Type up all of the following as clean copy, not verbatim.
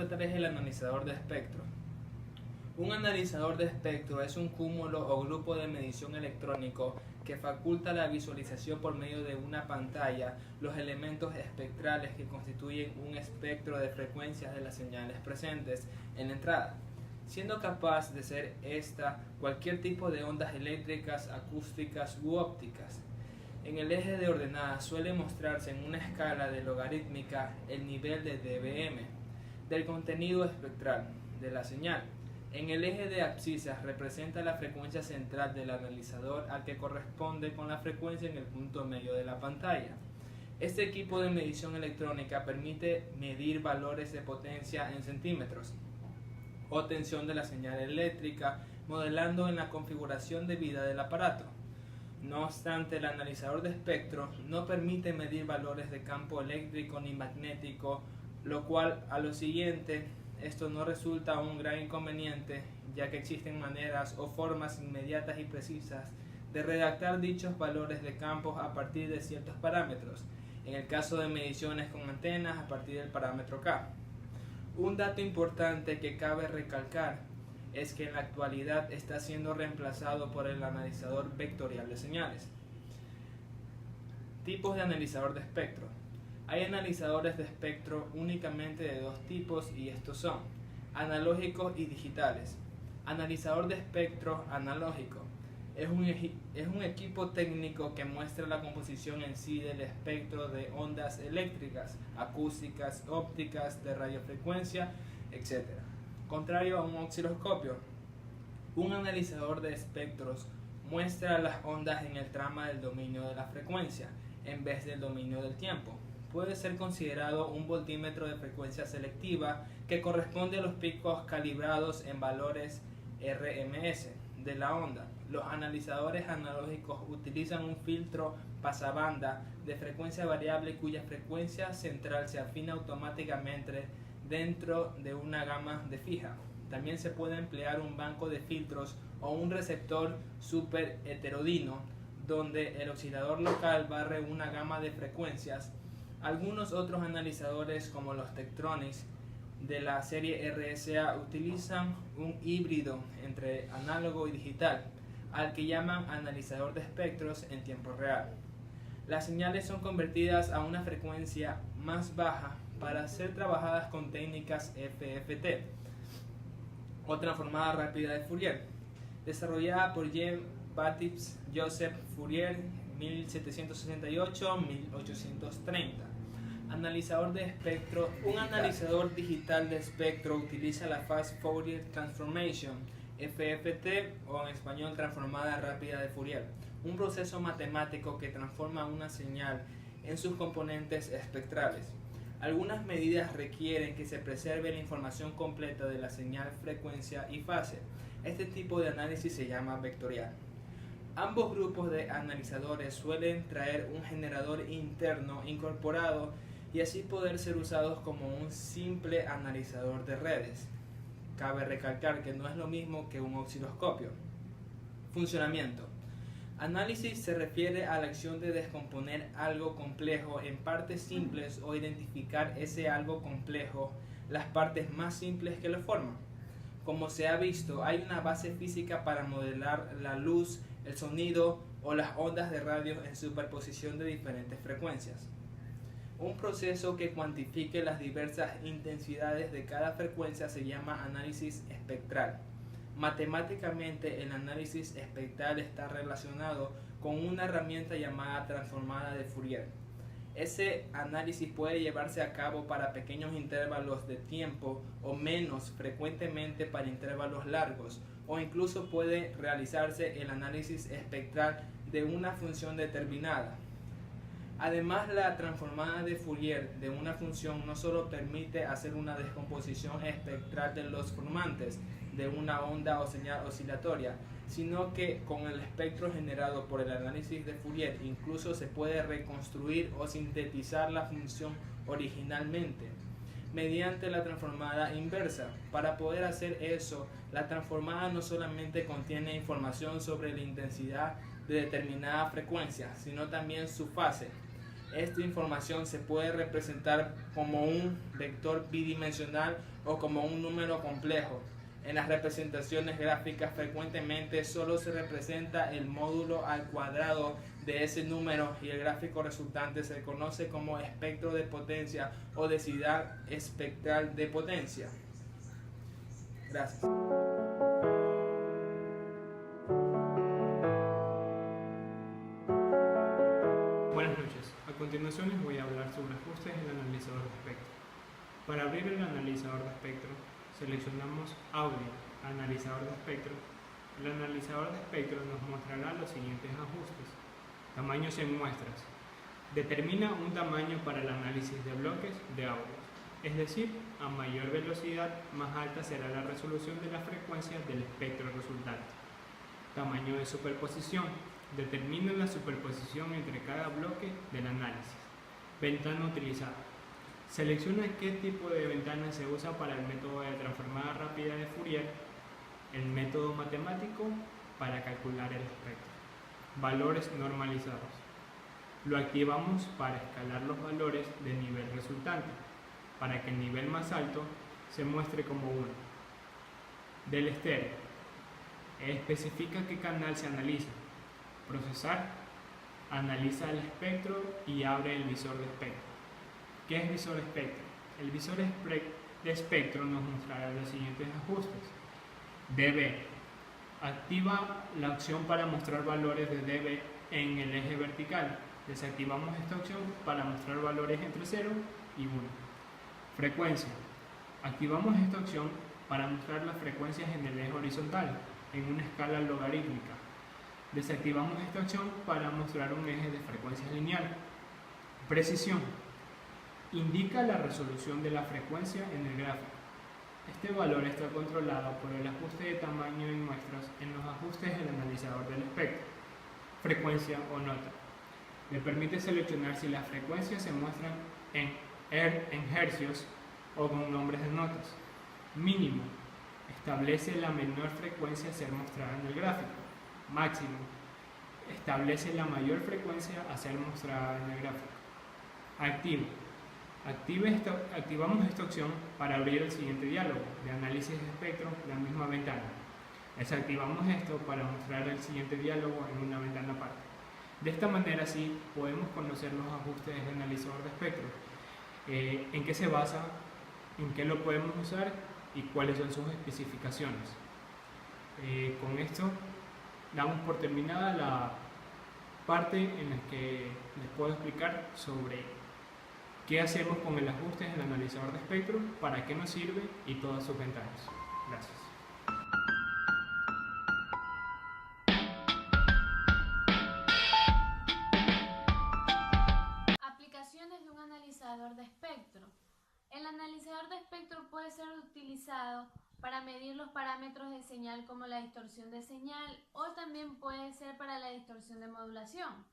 tratar es el analizador de espectro. Un analizador de espectro es un cúmulo o grupo de medición electrónico que faculta la visualización por medio de una pantalla los elementos espectrales que constituyen un espectro de frecuencias de las señales presentes en la entrada, siendo capaz de ser esta cualquier tipo de ondas eléctricas, acústicas u ópticas. En el eje de ordenadas suele mostrarse en una escala de logarítmica el nivel de dBm del contenido espectral de la señal. En el eje de abscisas representa la frecuencia central del analizador al que corresponde con la frecuencia en el punto medio de la pantalla. Este equipo de medición electrónica permite medir valores de potencia en centímetros o tensión de la señal eléctrica, modelando en la configuración de vida del aparato. No obstante, el analizador de espectro no permite medir valores de campo eléctrico ni magnético, lo cual a lo siguiente esto no resulta un gran inconveniente, ya que existen maneras o formas inmediatas y precisas de redactar dichos valores de campos a partir de ciertos parámetros, en el caso de mediciones con antenas a partir del parámetro K. Un dato importante que cabe recalcar es que en la actualidad está siendo reemplazado por el analizador vectorial de señales. Tipos de analizador de espectro. Hay analizadores de espectro únicamente de dos tipos y estos son analógicos y digitales. Analizador de espectro analógico es un equipo técnico que muestra la composición en sí del espectro de ondas eléctricas, acústicas, ópticas, de radiofrecuencia, etc. Contrario a un osciloscopio, un analizador de espectros muestra las ondas en el trama del dominio de la frecuencia en vez del dominio del tiempo. Puede ser considerado un voltímetro de frecuencia selectiva que corresponde a los picos calibrados en valores RMS de la onda. Los analizadores analógicos utilizan un filtro pasabanda de frecuencia variable cuya frecuencia central se afina automáticamente dentro de una gama de fija. También se puede emplear un banco de filtros o un receptor super heterodino donde el oscilador local barre una gama de frecuencias. Algunos otros analizadores como los Tektronix de la serie RSA utilizan un híbrido entre análogo y digital, al que llaman analizador de espectros en tiempo real. Las señales son convertidas a una frecuencia más baja para ser trabajadas con técnicas FFT o transformada rápida de Fourier, desarrollada por Jean-Baptiste Joseph Fourier 1768-1830. Analizador de espectro. Un analizador digital de espectro utiliza la Fast Fourier Transformation, FFT, o en español transformada rápida de Fourier, un proceso matemático que transforma una señal en sus componentes espectrales. Algunas medidas requieren que se preserve la información completa de la señal, frecuencia y fase. Este tipo de análisis se llama vectorial. Ambos grupos de analizadores suelen traer un generador interno incorporado y así poder ser usados como un simple analizador de redes. Cabe recalcar que no es lo mismo que un osciloscopio. Funcionamiento. Análisis se refiere a la acción de descomponer algo complejo en partes simples o identificar ese algo complejo, las partes más simples que lo forman. Como se ha visto, hay una base física para modelar la luz, el sonido o las ondas de radio en superposición de diferentes frecuencias. Un proceso que cuantifique las diversas intensidades de cada frecuencia se llama análisis espectral. Matemáticamente, el análisis espectral está relacionado con una herramienta llamada transformada de Fourier. Ese análisis puede llevarse a cabo para pequeños intervalos de tiempo o menos frecuentemente para intervalos largos, o incluso puede realizarse el análisis espectral de una función determinada. Además, la transformada de Fourier de una función no solo permite hacer una descomposición espectral de los formantes de una onda o señal oscilatoria, sino que con el espectro generado por el análisis de Fourier incluso se puede reconstruir o sintetizar la función originalmente mediante la transformada inversa. Para poder hacer eso, la transformada no solamente contiene información sobre la intensidad de determinada frecuencia, sino también su fase. Esta información se puede representar como un vector bidimensional o como un número complejo. En las representaciones gráficas frecuentemente solo se representa el módulo al cuadrado de ese número y el gráfico resultante se conoce como espectro de potencia o densidad espectral de potencia. Gracias. Buenas noches. A continuación les voy a hablar sobre ajustes en el analizador de espectro. Para abrir el analizador de espectro, seleccionamos Audio, Analizador de espectro. El analizador de espectro nos mostrará los siguientes ajustes. Tamaños en muestras. Determina un tamaño para el análisis de bloques de audio. Es decir, a mayor velocidad, más alta será la resolución de las frecuencias del espectro resultante. Tamaño de superposición. Determina la superposición entre cada bloque del análisis. Ventana utilizada. Selecciona qué tipo de ventana se usa para el método de transformada rápida de Fourier, el método matemático para calcular el espectro. Valores normalizados. Lo activamos para escalar los valores de nivel resultante, para que el nivel más alto se muestre como 1. Del estéreo. Especifica qué canal se analiza. Procesar. Analiza el espectro y abre el visor de espectro. ¿Qué es visor espectro? El visor de espectro nos mostrará los siguientes ajustes. dB. Activa la opción para mostrar valores de dB en el eje vertical. Desactivamos esta opción para mostrar valores entre 0 y 1. Frecuencia. Activamos esta opción para mostrar las frecuencias en el eje horizontal, en una escala logarítmica. Desactivamos esta opción para mostrar un eje de frecuencia lineal. Precisión. Indica la resolución de la frecuencia en el gráfico. Este valor está controlado por el ajuste de tamaño en muestras en los ajustes del analizador del espectro. Frecuencia o nota. Le permite seleccionar si las frecuencias se muestran en hercios o con nombres de notas. Mínimo. Establece la menor frecuencia a ser mostrada en el gráfico. Máximo. Establece la mayor frecuencia a ser mostrada en el gráfico. Activo. Activamos esta opción para abrir el siguiente diálogo de análisis de espectro en la misma ventana. Desactivamos esto para mostrar el siguiente diálogo en una ventana aparte. De esta manera sí podemos conocer los ajustes del analizador de espectro, en qué se basa, en qué lo podemos usar y cuáles son sus especificaciones. Con esto damos por terminada la parte en la que les puedo explicar sobre qué hacemos con el ajuste del analizador de espectro, para qué nos sirve y todas sus ventajas. Gracias. Aplicaciones de un analizador de espectro. El analizador de espectro puede ser utilizado para medir los parámetros de señal como la distorsión de señal o también puede ser para la distorsión de modulación,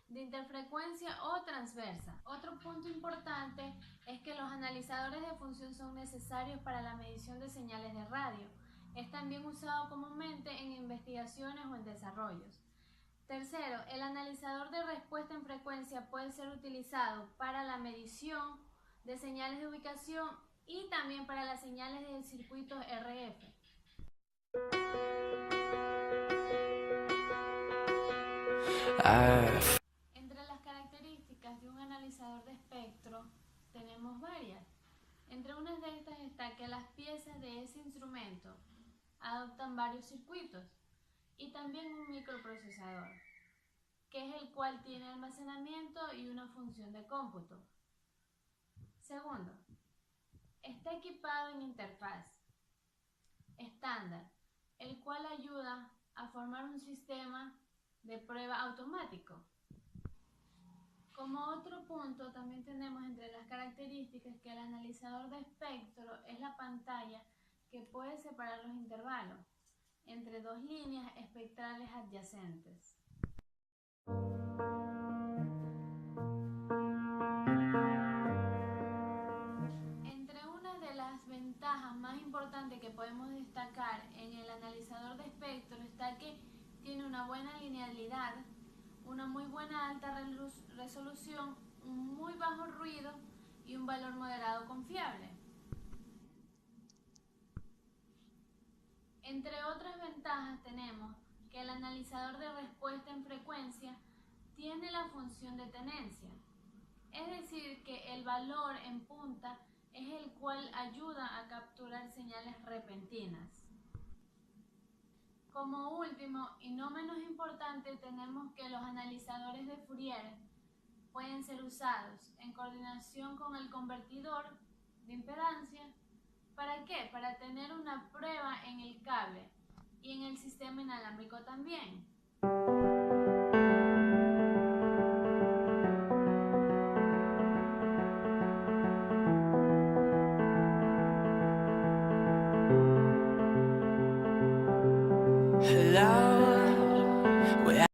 de interfrecuencia o transversa. Otro punto importante es que los analizadores de función son necesarios para la medición de señales de radio. Es también usado comúnmente en investigaciones o en desarrollos. Tercero, el analizador de respuesta en frecuencia puede ser utilizado para la medición de señales de ubicación y también para las señales de circuitos RF. Entre las características de un analizador de espectro tenemos varias. Entre unas de estas está que las piezas de ese instrumento adoptan varios circuitos y también un microprocesador, que es el cual tiene almacenamiento y una función de cómputo. Segundo, está equipado en interfaz estándar, el cual ayuda a formar un sistema de prueba automático. Como otro punto, también tenemos entre las características que el analizador de espectro es la pantalla que puede separar los intervalos entre dos líneas espectrales adyacentes. Entre una de las ventajas más importantes que podemos destacar en el analizador de espectro está que tiene una buena linealidad, una muy buena alta resolución un muy bajo ruido y un valor moderado confiable. Entre otras ventajas tenemos que el analizador de respuesta en frecuencia tiene la función de tenencia, es decir, que el valor en punta es el cual ayuda a capturar señales repentinas. Como último y no menos importante, tenemos que los analizadores de Fourier pueden ser usados en coordinación con el convertidor de impedancia. ¿Para qué? Para tener una prueba en el cable y en el sistema inalámbrico también. Hello